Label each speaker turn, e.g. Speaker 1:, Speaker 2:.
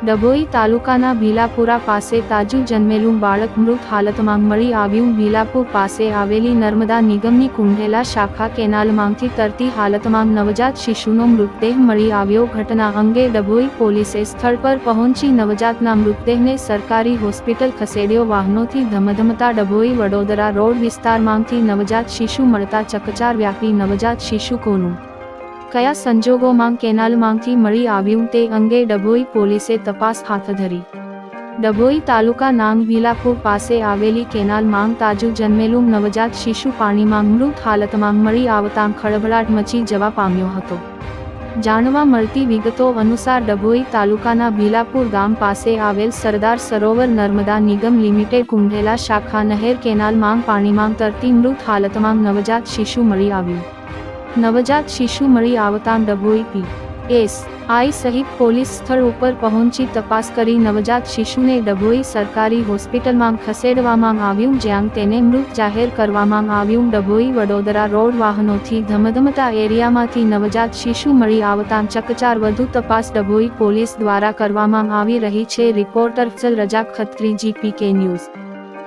Speaker 1: ડભોઈ તાલુકાના ભીલાપુરા પાસે તાજું જન્મેલું બાળક મૃત હાલતમાં મળી આવ્યું. ભીલાપુર પાસે આવેલી નર્મદા નિગમની કુંઢેલા શાખા કેનાલમાંથી તરતી હાલતમાં નવજાત શિશુનો મૃતદેહ મળી આવ્યો. ઘટના અંગે ડભોઈ પોલીસે સ્થળ પર પહોંચી નવજાતના મૃતદેહને સરકારી હોસ્પિટલ ખસેડ્યો. વાહનોથી ધમધમતા ડભોઈ વડોદરા રોડ વિસ્તારમાંથી નવજાત શિશુ મળતા ચકચાર વ્યાપી. નવજાત શિશુ કોનું, કયા સંજોગોમાં કેનાલમાંથી મળી આવ્યું તે અંગે ડભોઈ પોલીસે તપાસ હાથ ધરી. ડભોઈ તાલુકા નાંગ ભીલાપુર પાસે આવેલી કેનાલમાં તાજું જન્મેલું નવજાત શિશુ પાણીમાં મૃત હાલતમાં મળી આવતાં ખળભળાટ મચી જવા પામ્યો હતો. જાણવા મળતી વિગતો અનુસાર ડભોઈ તાલુકાના ભીલાપુર ગામ પાસે આવેલ સરદાર સરોવર નર્મદા નિગમ લિમિટેડ કુંઢેલા શાખા નહેર કેનાલમાં પાણીમાં તરતી મૃત હાલતમાં નવજાત શિશુ મળી આવ્યું. નવજાત શિશુ મળી આવતાં ડભોઈ પી.એસ.આઈ. સહિત પોલીસ સ્થળ ઉપર પહોંચી તપાસ કરી નવજાત શિશુને ડભોઈ સરકારી હોસ્પિટલમાં ખસેડવામાં આવ્યું, જ્યાં તેને મૃત જાહેર કરવામાં આવ્યું. ડભોઈ વડોદરા રોડ વાહનોથી ધમધમતા એરિયામાંથી નવજાત શિશુ મળી આવતાં ચકચાર. વધુ તપાસ ડભોઈ પોલીસ દ્વારા કરવામાં આવી રહી છે. રિપોર્ટર અફઝલ રજા ખત્રી, GPK ન્યૂઝ.